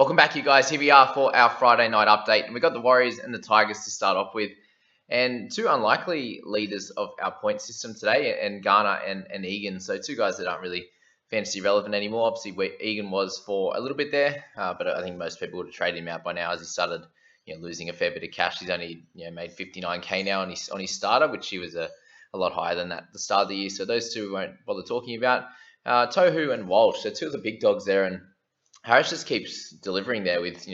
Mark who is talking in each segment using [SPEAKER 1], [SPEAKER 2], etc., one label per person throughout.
[SPEAKER 1] Welcome back, you guys. Here we are for our Friday night update. And we've got the Warriors and the Tigers to start off with. And two unlikely leaders of our point system today, and Garner and Egan. So two guys that aren't really fantasy relevant anymore. Obviously, Egan was for a little bit there, but I think most people would have traded him out by now as he started losing a fair bit of cash. He's only made 59k now on his starter, which he was a lot higher than that at the start of the year. So those two we won't bother talking about. Tohu and Walsh, so two of the big dogs there, and Harris just keeps delivering there with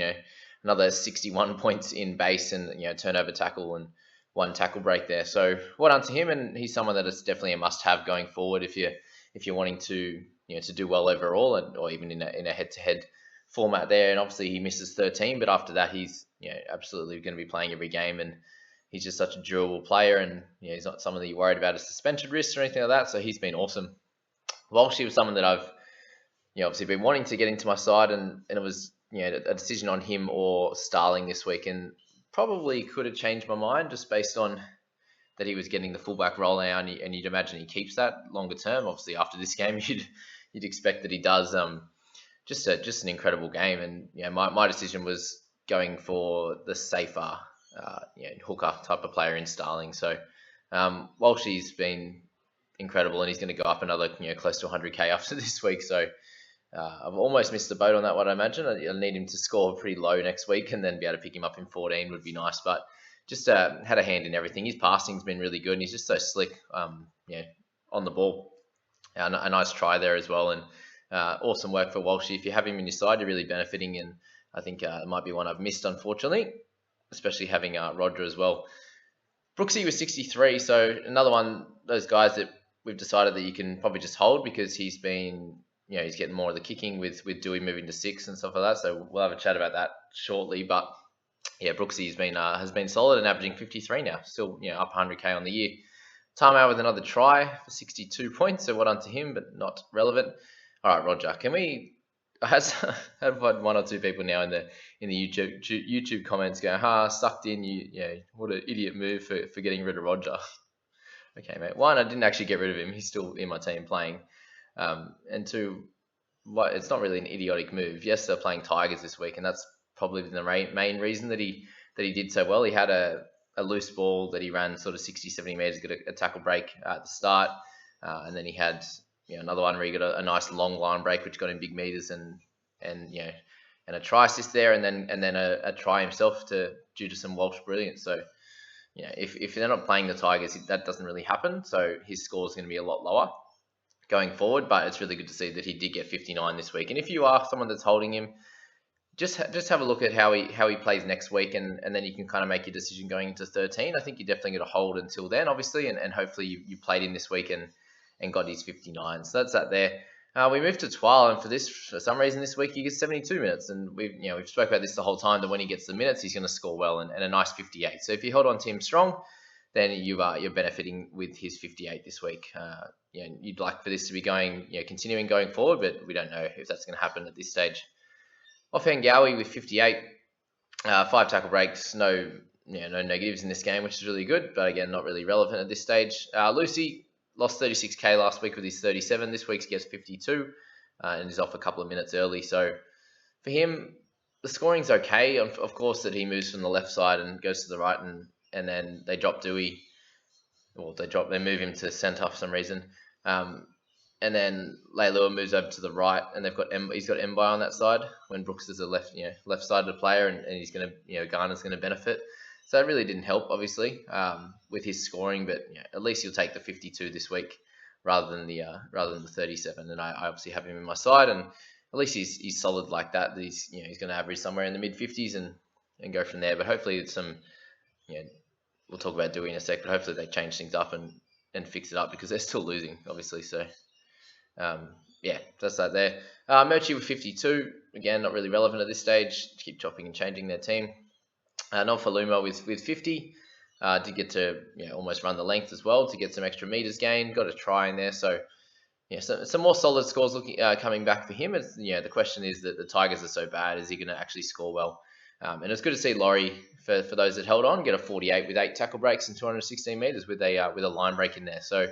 [SPEAKER 1] another 61 points in base and turnover tackle and one tackle break there. So well done to him, and he's someone that is definitely a must-have going forward if you're wanting to to do well overall, or even in a head-to-head format there. And obviously he misses 13, but after that he's absolutely going to be playing every game, and he's just such a durable player, and he's not someone that you're worried about his suspension risks or anything like that. So he's been awesome. Walsh, he was someone that I've obviously been wanting to get into my side, and it was a decision on him or Starling this week, and probably could have changed my mind just based on that he was getting the fullback role now, and you'd imagine he keeps that longer term. Obviously, after this game, you'd expect that he does. Just an incredible game, and my decision was going for the safer hooker type of player in Starling. So Walsh, he's been incredible, and he's going to go up another close to 100k after this week. So I've almost missed the boat on that one, I imagine. I need him to score pretty low next week and then be able to pick him up in 14 would be nice. But just had a hand in everything. His passing's been really good, and he's just so slick on the ball. A nice try there as well, and awesome work for Walshy. If you have him in your side, you're really benefiting, and I think it might be one I've missed, unfortunately, especially having Roger as well. Brooksy was 63, so another one, those guys that we've decided that you can probably just hold because he's been... he's getting more of the kicking with Dewey moving to 6 and stuff like that. So we'll have a chat about that shortly. But Brooksy has been solid and averaging 53 now, still up 100k on the year. Tamau with another try for 62 points. So well done to him, but not relevant. All right, Roger, can we? I've had one or two people now in the YouTube comments going, sucked in. What an idiot move for getting rid of Roger. Okay, mate. One, I didn't actually get rid of him. He's still in my team playing. And two, it's not really an idiotic move. Yes, they're playing Tigers this week, and that's probably the main reason that he did so well. He had a loose ball that he ran sort of 60, 70 meters, got a tackle break at the start, and then he had another one where he got a nice long line break, which got him big meters and a try assist there, and then a try himself due to some Walsh brilliance. So if they're not playing the Tigers, that doesn't really happen. So his score is going to be a lot lower going forward, but it's really good to see that he did get 59 this week. And if you are someone that's holding him, just have a look at how he plays next week, and then you can kind of make your decision going into 13. I think you're definitely going to hold until then, obviously, and hopefully you played him this week and got his 59. So that's that there. We moved to Twal, and for some reason this week he gets 72 minutes, and we've spoke about this the whole time, that when he gets the minutes he's going to score well, and a nice 58. So if you hold on to him strong, then you're benefiting with his 58 this week. You'd like for this to be continuing going forward, but we don't know if that's going to happen at this stage. Offhand Gowie with 58, 5 tackle breaks, no negatives in this game, which is really good, but again, not really relevant at this stage. Lucy lost 36k last week with his 37. This week he gets 52, and is off a couple of minutes early. So for him, the scoring's okay. Of course, that he moves from the left side and goes to the right, and then they drop Dewey, or they move him to centre for some reason. And then Leilua moves over to the right, and he's got Mbai on that side when Brooks is a left-sided player, and he's going to Garner's going to benefit. So that really didn't help, obviously, with his scoring, but at least he'll take the 52 this week rather than the 37. And I obviously have him in my side, and at least he's solid like that. He's going to average somewhere in the mid 50s and go from there. But hopefully it's some we'll talk about Dewey in a sec, but hopefully they change things up and fix it up, because they're still losing, obviously. So that's that there. Murchie with 52, again, not really relevant at this stage. Keep chopping and changing their team. Nonfaluma with 50, did get to almost run the length as well to get some extra meters gained. Got a try in there, so some more solid scores coming back for him. It's, the question is that the Tigers are so bad, is he going to actually score well? And it's good to see Laurie, for those that held on, get a 48 with 8 tackle breaks and 216 meters with a line break in there. So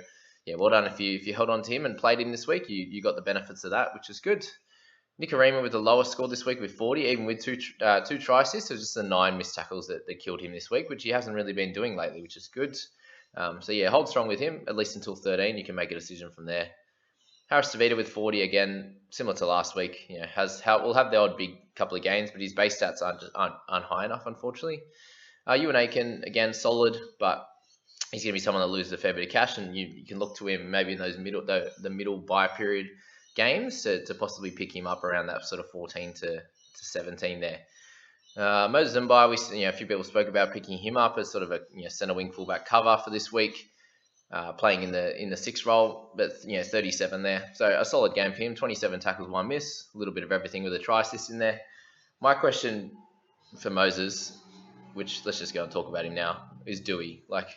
[SPEAKER 1] well done if you held on to him and played him this week. You got the benefits of that, which is good. Nicarima with the lowest score this week with 40, even with two try assists. So just the 9 missed tackles that killed him this week, which he hasn't really been doing lately, which is good. So yeah, hold strong with him, at least until 13. You can make a decision from there. Harris Tavita with 40 again, similar to last week. You know, will have the odd big couple of games, but his base stats aren't high enough, unfortunately. Ewan Aiken again solid, but he's going to be someone that loses a fair bit of cash, and you can look to him maybe in those the middle buy period games to possibly pick him up around that sort of 14 to 17 there. Moses Mbai, a few people spoke about picking him up as sort of a centre wing fullback cover for this week, playing in the 6 role, but 37 there, so a solid game for him. 27 tackles, 1 miss, a little bit of everything with a try assist in there. My question for Moses, which let's just go and talk about him now, is Dewey. Like,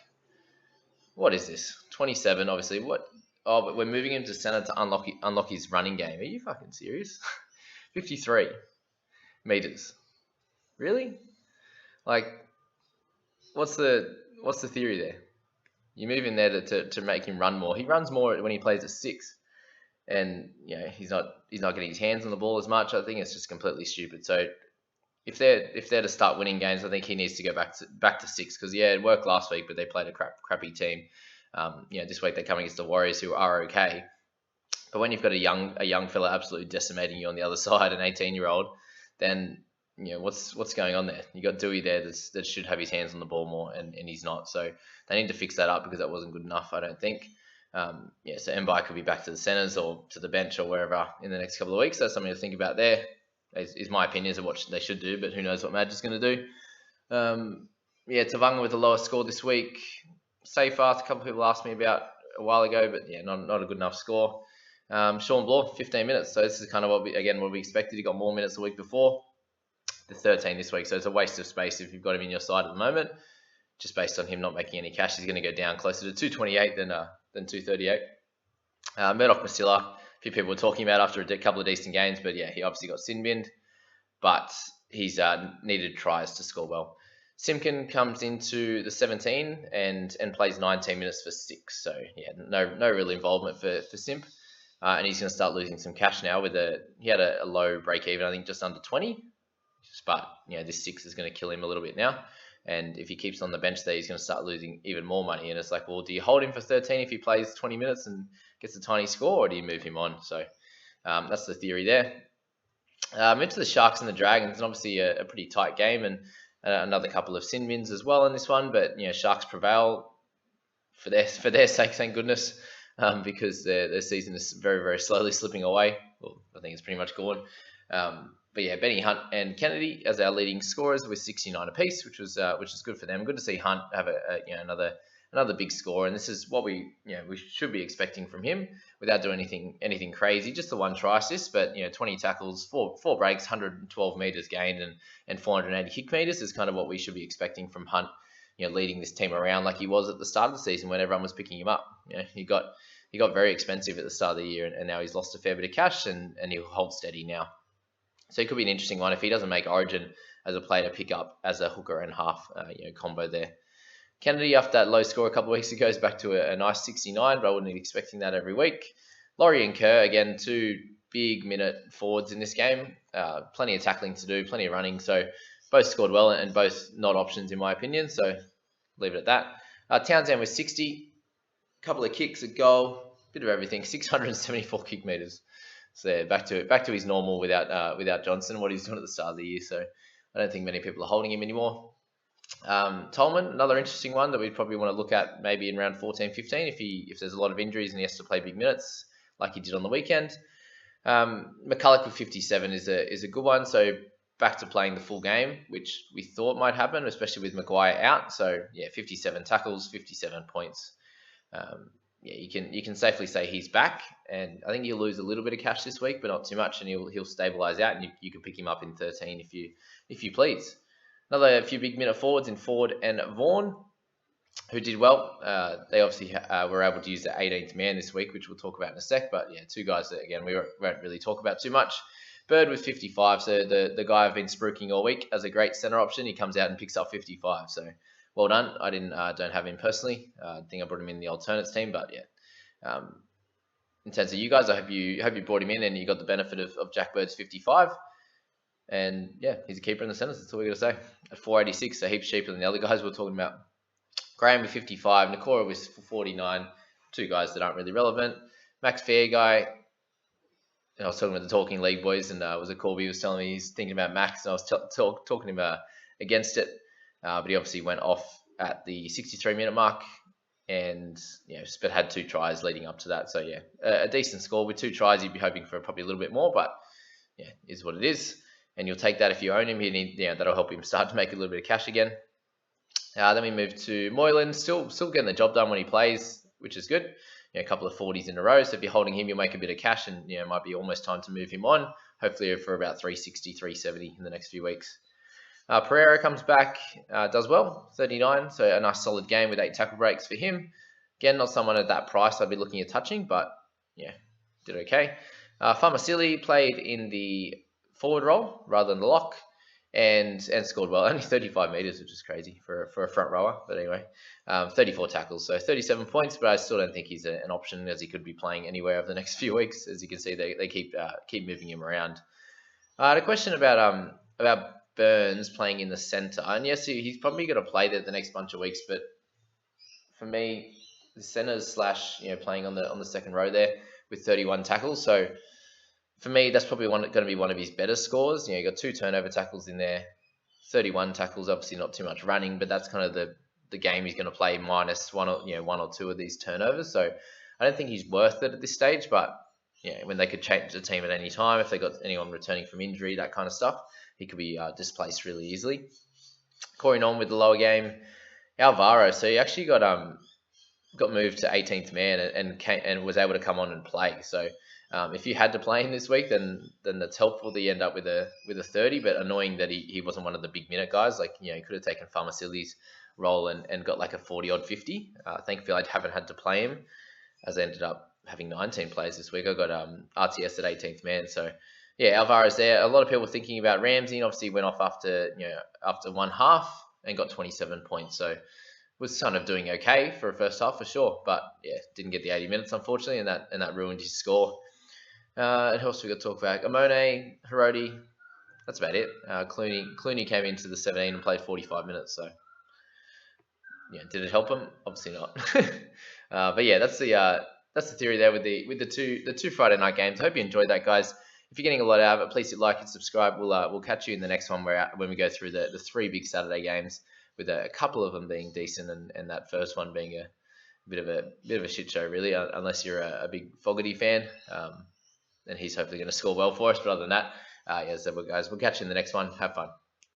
[SPEAKER 1] what is this? 27, obviously. What? Oh, but we're moving him to centre to unlock his running game. Are you fucking serious? 53 meters. Really? Like, what's the theory there? You move in there to make him run more. He runs more when he plays at 6, and he's not getting his hands on the ball as much. I think it's just completely stupid. So if they're to start winning games, I think he needs to go back to 6, because it worked last week, but they played a crappy team. This week they're coming against the Warriors, who are okay. But when you've got a young fella absolutely decimating you on the other side, an 18-year-old, then what's going on there? You got Dewey there that should have his hands on the ball more, and he's not. So they need to fix that up, because that wasn't good enough, I don't think. So Mbai could be back to the centres or to the bench or wherever in the next couple of weeks. That's something to think about there. Is my opinions of what they should do, but who knows what Madge's going to do. Tavanga with the lowest score this week. Safe fast, a couple of people asked me about a while ago, but not a good enough score. Sean Bloor, 15 minutes. So this is kind of what we expected. He got more minutes the week before. The 13 this week, so it's a waste of space if you've got him in your side at the moment. Just based on him not making any cash, he's going to go down closer to 228 than 238. Murdoch Masilla, a few people were talking about after a couple of decent games, but he obviously got sin binned, but he's needed tries to score well. Simpkin comes into the 17 and plays 19 minutes for 6, so no real involvement for Simp, and he's going to start losing some cash now. He had a low break even, I think just under 20. But this 6 is going to kill him a little bit now, and if he keeps on the bench there, he's going to start losing even more money. And it's like, well, do you hold him for 13 if he plays 20 minutes and gets a tiny score, or do you move him on? So that's the theory there. Into the Sharks and the Dragons, and obviously a pretty tight game, and another couple of sin bins as well in this one. But Sharks prevail for their sake, thank goodness, because their season is very, very slowly slipping away. Well, I think it's pretty much gone. But Benny Hunt and Kennedy as our leading scorers with 69 apiece, which is good for them. Good to see Hunt have another big score, and this is what we should be expecting from him without doing anything crazy. Just the 1 try assist, but 20 tackles, four breaks, 112 meters gained, and 480 kick meters is kind of what we should be expecting from Hunt. Leading this team around like he was at the start of the season when everyone was picking him up. He got very expensive at the start of the year, and now he's lost a fair bit of cash, and he'll hold steady now. So it could be an interesting one if he doesn't make Origin as a player to pick up as a hooker and half combo there. Kennedy, after that low score a couple of weeks ago, is back to a nice 69, but I wouldn't be expecting that every week. Laurie and Kerr, again, 2 big minute forwards in this game. Plenty of tackling to do, plenty of running. So both scored well and both not options in my opinion. So leave it at that. Townsend with 60, a couple of kicks, a goal, bit of everything, 674 kick meters. So back to his normal without Johnson, what he's doing at the start of the year. So I don't think many people are holding him anymore. Tolman, another interesting one that we'd probably want to look at maybe in round 14, 15 if there's a lot of injuries and he has to play big minutes like he did on the weekend. McCulloch with 57 is a good one. So back to playing the full game, which we thought might happen, especially with Maguire out. So 57 tackles, 57 points. You can safely say he's back, and I think he'll lose a little bit of cash this week, but not too much, and he'll stabilise out, and you can pick him up in 13 if you please. Another few big minute forwards in Ford and Vaughan, who did well. They obviously were able to use the 18th man this week, which we'll talk about in a sec. But 2 guys that again we won't really talk about too much. Bird with 55, so the guy I've been spruiking all week as a great centre option. He comes out and picks up 55, so well done. I don't have him personally. I think I brought him in the alternates team, but in terms of you guys. I hope you brought him in and you got the benefit of Jack Bird's 55. And yeah, he's a keeper in the centres. That's all we got to say. At 486, so heaps cheaper than the other guys we're talking about. Graham with 55, Nakora with 49. Two guys that aren't really relevant. Max Fair guy. I was talking with the Talking League boys, and was it Corby was telling me he's thinking about Max, and I was talking him against it, but he obviously went off at the 63-minute mark, and but had 2 tries leading up to that. So yeah, a decent score with 2 tries. You'd be hoping for probably a little bit more, but yeah, is what it is. And you'll take that if you own him. That'll help him start to make a little bit of cash again. Then we move to Moylan, still getting the job done when he plays, which is good. A couple of 40s in a row. So if you're holding him, you'll make a bit of cash, and it might be almost time to move him on. Hopefully for about 360, 370 in the next few weeks. Pereira comes back, does well, 39. So a nice solid game with 8 tackle breaks for him. Again, not someone at that price I'd be looking at touching, but yeah, did okay. Famasili played in the forward role rather than the lock, and scored well. Only 35 meters, which is crazy for a front rower. But anyway, 34 tackles, so 37 points. But I still don't think he's an option, as he could be playing anywhere over the next few weeks. As you can see, they keep moving him around. I had a question about Burns playing in the centre, and yes, he's probably going to play there the next bunch of weeks. But for me, the centres / playing on the second row there with 31 tackles. So for me, that's probably going to be one of his better scores. You got 2 turnover tackles in there, 31 tackles. Obviously, not too much running, but that's kind of the game he's going to play minus one or two of these turnovers. So I don't think he's worth it at this stage. But when they could change the team at any time, if they got anyone returning from injury, that kind of stuff, he could be displaced really easily. Corey on with the lower game, Alvaro. So he actually got moved to 18th man and was able to come on and play. So if you had to play him this week, then that's helpful that you end up with a 30, but annoying that he wasn't one of the big minute guys. Like, he could have taken Famasili's role and got like a 40-odd 50. Thankfully, I haven't had to play him, as I ended up having 19 players this week. I got RTS at 18th man. So yeah, Alvaro's there. A lot of people thinking about Ramsey. Obviously went off after one half and got 27 points. So was kind of doing okay for a first half for sure, but yeah, didn't get the 80 minutes unfortunately, and that ruined his score. And who else we got to talk about? Amone, Hiroti, that's about it. Clooney came into the 17 and played 45 minutes. So yeah, did it help him? Obviously not. But yeah, that's the theory there with the two Friday night games. I hope you enjoyed that, guys. If you're getting a lot out of it, please hit like and subscribe. We'll catch you in the next one when we go through the 3 big Saturday games, with a couple of them being decent and that first one being a bit of a shit show, really, unless you're a big Fogarty fan. And he's hopefully going to score well for us. But other than that, so guys, we'll catch you in the next one. Have fun.